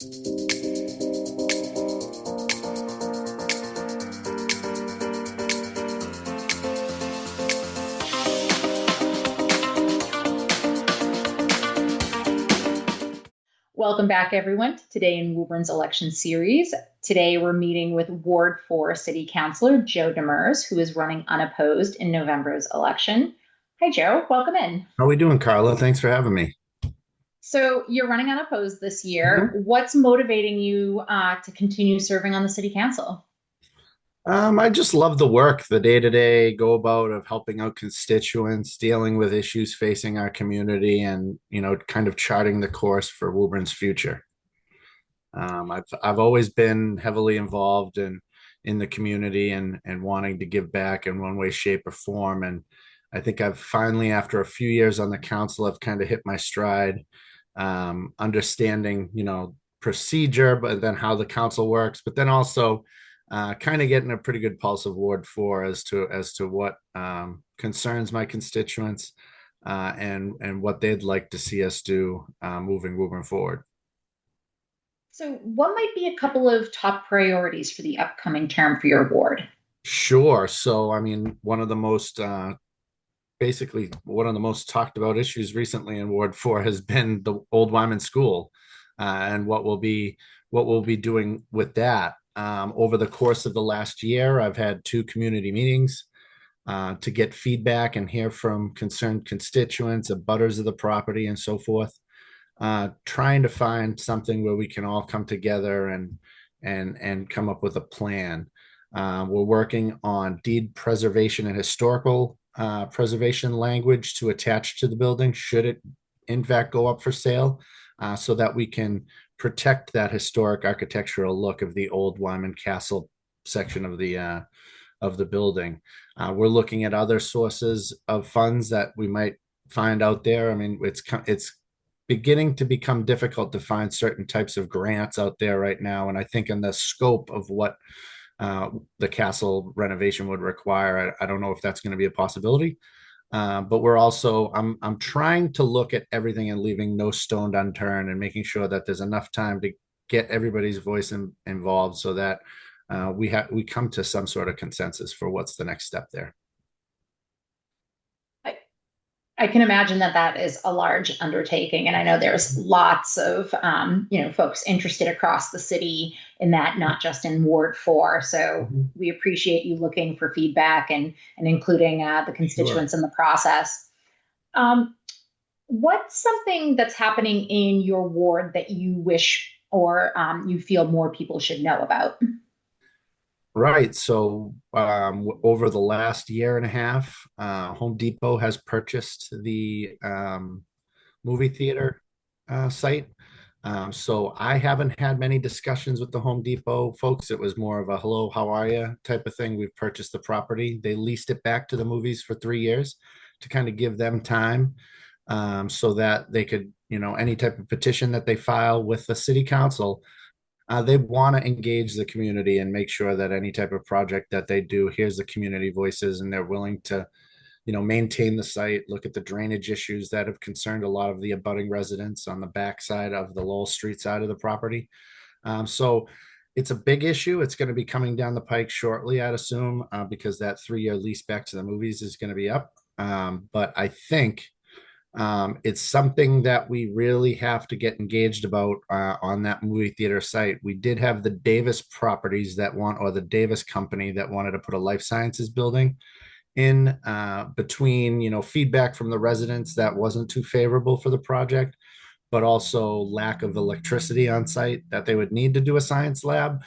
Welcome back, everyone, to today in Woburn's election series. Today, we're meeting with Ward 4 City Councilor Joe Demers, who is running unopposed in November's election. Hi, Joe. Welcome in. How are we doing, Carla? Thanks for having me. So, you're running unopposed this year. Mhm. What's motivating you to continue serving on the City Council? I just love the work, the day-to-day go about of helping out constituents, dealing with issues facing our community, and kind of charting the course for Woburn's future. I've always been heavily involved in the community and wanting to give back in one way, shape, or form. And I think I've finally, after a few years on the council, I've kind of hit my stride, understanding procedure, but then how the council works, but then also kind of getting a pretty good pulse of Ward 4 as to what concerns my constituents and what they'd like to see us do moving forward. So, what might be a couple of top priorities for the upcoming term for your ward? Sure. So, I mean, basically one of the most talked about issues recently in Ward 4 has been the old Wyman School, and what we'll be doing with that. Over the course of the last year, I've had two community meetings to get feedback and hear from concerned constituents, abutters of the property, and so forth. Trying to find something where we can all come together and come up with a plan. We're working on deed preservation and historical preservation language to attach to the building should it in fact go up for sale, so that we can protect that historic architectural look of the old Wyman Castle section of the building. We're looking at other sources of funds that we might find out there. I mean, it's beginning to become difficult to find certain types of grants out there right now, and I think in the scope of what the castle renovation would require, I don't know if that's going to be a possibility. But I'm trying to look at everything and leaving no stone unturned and making sure that there's enough time to get everybody's voice involved so that we come to some sort of consensus for what's the next step there. I, I can imagine that that is a large undertaking, and I know there's lots of folks interested across the city in that, not just in Ward 4. So Mhm. we appreciate you looking for feedback and including the Sure. constituents in the process. Um, what's something that's happening in your ward that you wish or you feel more people should know about? Right. So over the last year and a half, Home Depot has purchased the movie theater site. So I haven't had many discussions with the Home Depot folks. It was more of a hello, how are you type of thing. We've purchased the property. They leased it back to the movies for 3 years to kind of give them time, so that they could, any type of petition that they file with the city council, they want to engage the community and make sure that any type of project that they do hears the community voices, and they're willing to maintain the site, look at the drainage issues that have concerned a lot of the abutting residents on the backside of the Lowell Street side of the property. So it's a big issue. It's going to be coming down the pike shortly, I'd assume, because that 3 year lease back to the movies is going to be up. But I think it's something that we really have to get engaged about on that movie theater site. We did have the Davis properties or the Davis company that wanted to put a life sciences building in, between feedback from the residents that wasn't too favorable for the project, but also lack of electricity on site that they would need to do a science lab,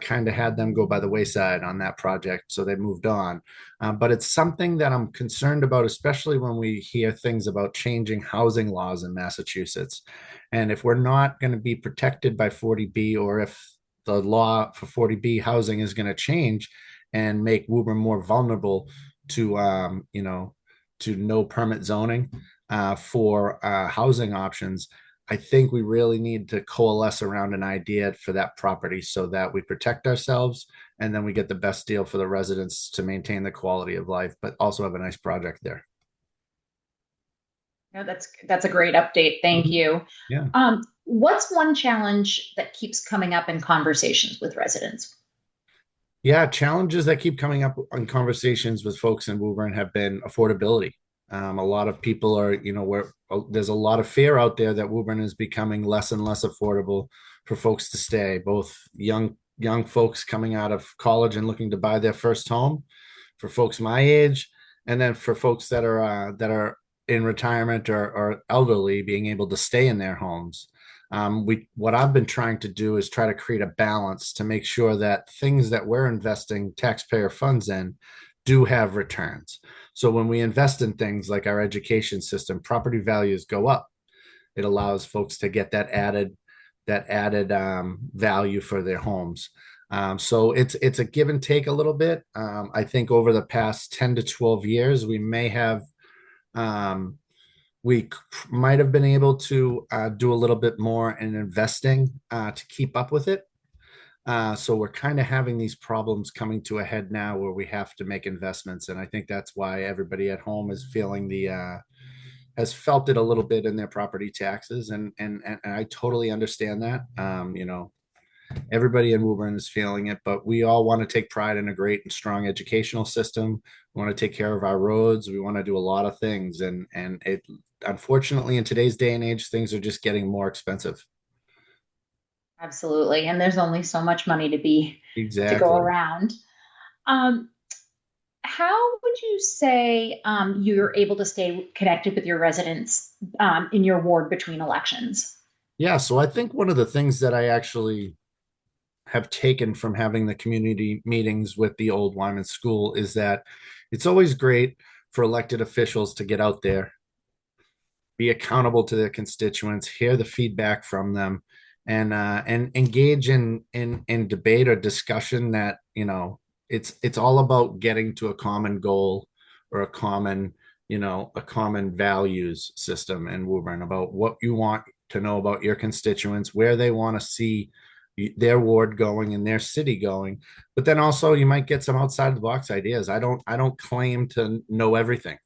kind of had them go by the wayside on that project. So they moved on. But it's something that I'm concerned about, especially when we hear things about changing housing laws in Massachusetts. And if we're not going to be protected by 40B, or if the law for 40B housing is going to change and make Woburn more vulnerable to, to no permit zoning for housing options, I think we really need to coalesce around an idea for that property so that we protect ourselves and then we get the best deal for the residents to maintain the quality of life, but also have a nice project there. No, that's a great update. Thank Mhm. you. Yeah. What's one challenge that keeps coming up in conversations with residents? Yeah, challenges that keep coming up on conversations with folks in Woburn have been affordability. A lot of people are, where there's a lot of fear out there that Woburn is becoming less and less affordable for folks to stay, both young folks coming out of college and looking to buy their first home, for folks my age, and then for folks that are in retirement or elderly being able to stay in their homes. What I've been trying to do is try to create a balance to make sure that things that we're investing taxpayer funds in do have returns. So when we invest in things like our education system, property values go up. It allows folks to get that added value for their homes. So it's a give and take a little bit. I think over the past 10 to 12 years, um, we might have been able to do a little bit more in investing to keep up with it. So we're kind of having these problems coming to a head now where we have to make investments, and I think that's why everybody at home is feeling the has felt it a little bit in their property taxes, and I totally understand that. Everybody in Woburn is feeling it, but we all want to take pride in a great and strong educational system. We want to take care of our roads. We want to do a lot of things, and it unfortunately in today's day and age, things are just getting more expensive. Absolutely. And there's only so much money to go Exactly. around. Um, how would you say you're able to stay connected with your residents in your ward between elections? Yeah, so I think one of the things that I actually have taken from having the community meetings with the old Wyman School is that it's always great for elected officials to get out there, be accountable to their constituents, hear the feedback from them, and engage in debate or discussion that it's all about getting to a common goal or a common values system in Woburn about what you want to know about your constituents, where they want to see their ward going and their city going. But then also you might get some outside the box ideas. I don't claim to know everything.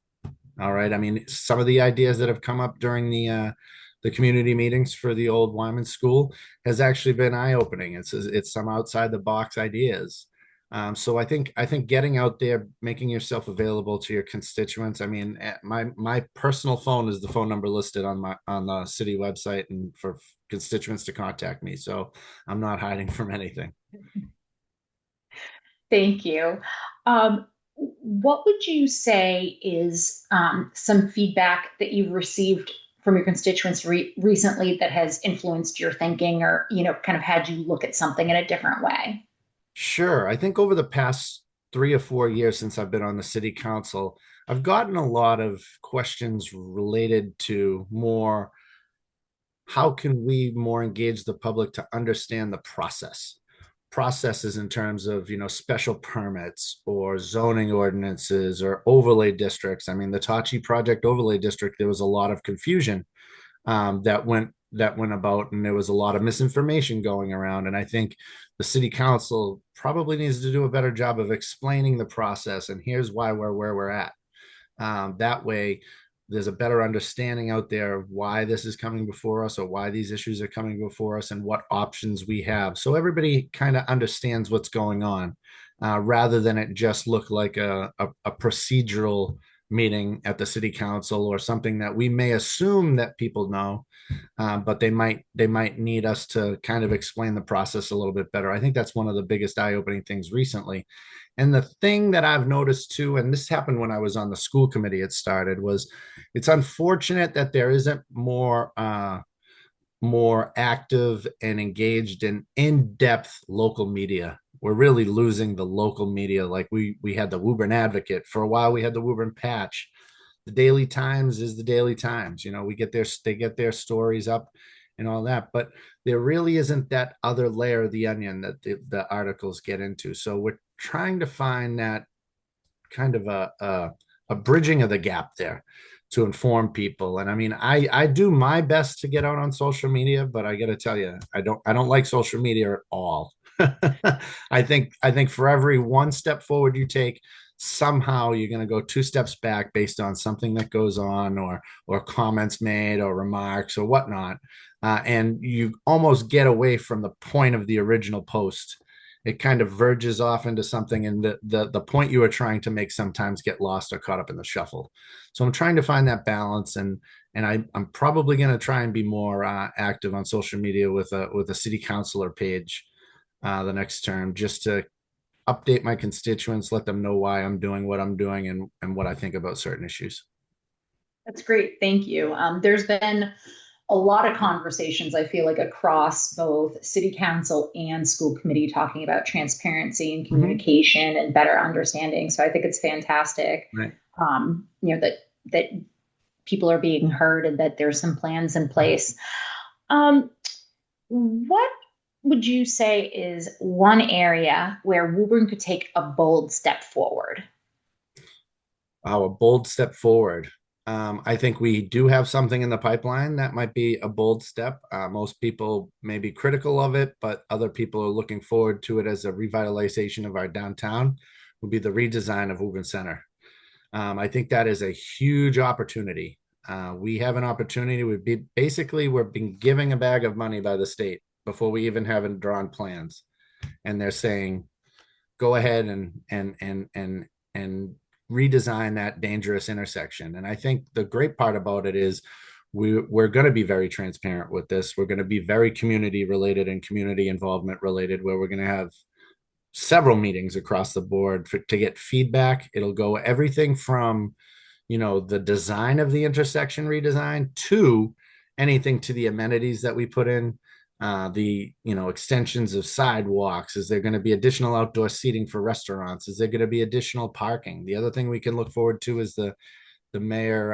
All right. I mean, some of the ideas that have come up during the community meetings for the old Wyman School has actually been eye-opening. It's some outside the box ideas. So I think getting out there, making yourself available to your constituents. I mean, my personal phone is the phone number listed on the city website, and for constituents to contact me. So I'm not hiding from anything. Thank you. What would you say is some feedback that you've received from your constituents recently that has influenced your thinking or, kind of had you look at something in a different way? Sure. I think over the past 3 or 4 years since I've been on the city council, I've gotten a lot of questions related to more how can we more engage the public to understand the processes in terms of special permits or zoning ordinances or overlay districts. I mean, the Tachi project overlay district, there was a lot of confusion that went about, and there was a lot of misinformation going around. And I think the city council probably needs to do a better job of explaining the process and here's why we're where we're at. That way, there's a better understanding out there of why this is coming before us or why these issues are coming before us and what options we have. So everybody kind of understands what's going on, rather than it just look like a procedural meeting at the city council or something that we may assume that people know, but they might need us to kind of explain the process a little bit better. I think that's one of the biggest eye-opening things recently. And the thing that I've noticed too, and this happened when I was on the school committee, it started was it's unfortunate that there isn't more active and engaged in in-depth local media. We're really losing the local media. Like we had the Woburn Advocate for a while. We had the Woburn Patch. The Daily Times is the Daily Times. They get their stories up and all that, but there really isn't that other layer of the onion that the articles get into. So we're trying to find that kind of a bridging of the gap there to inform people. And I mean, I do my best to get out on social media, but I got to tell you, I don't like social media at all. I think for every one step forward you take, somehow you're going to go two steps back based on something that goes on or comments made or remarks or whatnot, and you almost get away from the point of the original post. It kind of verges off into something, and the point you were trying to make sometimes get lost or caught up in the shuffle. So I'm trying to find that balance, and I'm probably going to try and be more active on social media with a city councilor page the next term, just to update my constituents, let them know why I'm doing what I'm doing and what I think about certain issues. That's great. Thank you. There's been a lot of conversations, I feel like, across both city council and school committee talking about transparency and Mm-hmm. communication and better understanding. So I think it's fantastic, Right. that people are being heard and that there's some plans in place. Um, what would you say is one area where Woburn could take a bold step forward? A bold step forward. I think we do have something in the pipeline that might be a bold step. Most people may be critical of it, but other people are looking forward to it as a revitalization of our downtown. Would be the redesign of Woburn Center. I think that is a huge opportunity. We have an opportunity. We're being given a bag of money by the state before we even have drawn plans, and they're saying, "Go ahead and redesign that dangerous intersection." And I think the great part about it is we're going to be very transparent with this. We're going to be very community related and community involvement related, where we're going to have several meetings across the board to get feedback. It'll go everything from, the design of the intersection redesign to anything to the amenities that we put in, the extensions of sidewalks. Is there going to be additional outdoor seating for restaurants? Is there going to be additional parking? The other thing we can look forward to is the mayor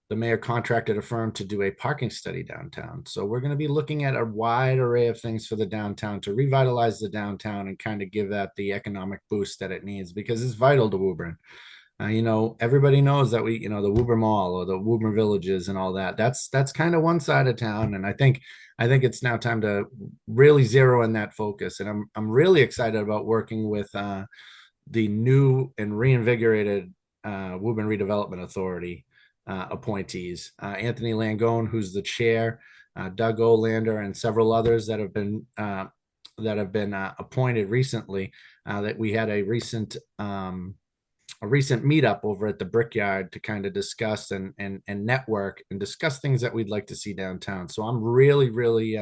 the mayor contracted a firm to do a parking study downtown. So we're going to be looking at a wide array of things for the downtown to revitalize the downtown and kind of give that the economic boost that it needs, because it's vital to Woburn. Everybody knows that the Woburn Mall or the Woburn Villages and all that. That's kind of one side of town, and I think it's now time to really zero in that focus. And I'm really excited about working with the new and reinvigorated Woburn Redevelopment Authority appointees. Anthony Langone, who's the chair, Doug Olander, and several others that have been appointed recently. That we had a recent meetup over at the Brickyard to kind of discuss and network and discuss things that we'd like to see downtown. So I'm really, really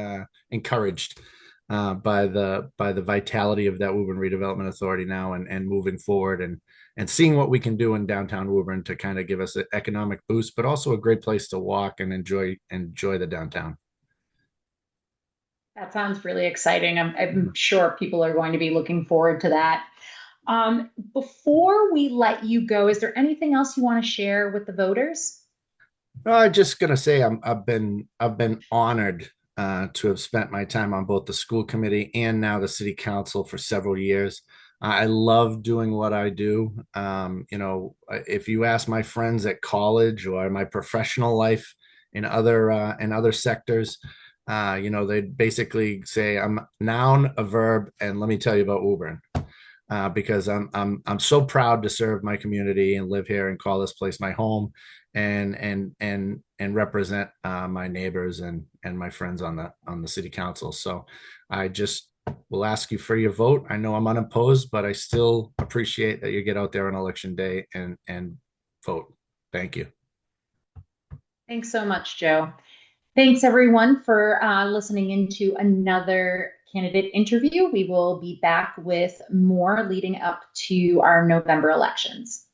encouraged by the vitality of that Woburn Redevelopment Authority now, and moving forward, and seeing what we can do in downtown Woburn to kind of give us an economic boost, but also a great place to walk and enjoy the downtown. That sounds really exciting. I'm sure people are going to be looking forward to that. Before we let you go, is there anything else you want to share with the voters? I'm just gonna say I've been honored to have spent my time on both the school committee and now the city council for several years. I love doing what I do. If you ask my friends at college or my professional life in other sectors, they basically say I'm a noun, a verb, and let me tell you about Woburn. Because I'm so proud to serve my community and live here and call this place my home, and represent my neighbors and my friends on the city council. So I just will ask you for your vote. I know I'm unopposed, but I still appreciate that you get out there on election day and vote. Thank you. Thanks so much, Joe. Thanks, everyone, for listening into another candidate interview. We will be back with more leading up to our November elections.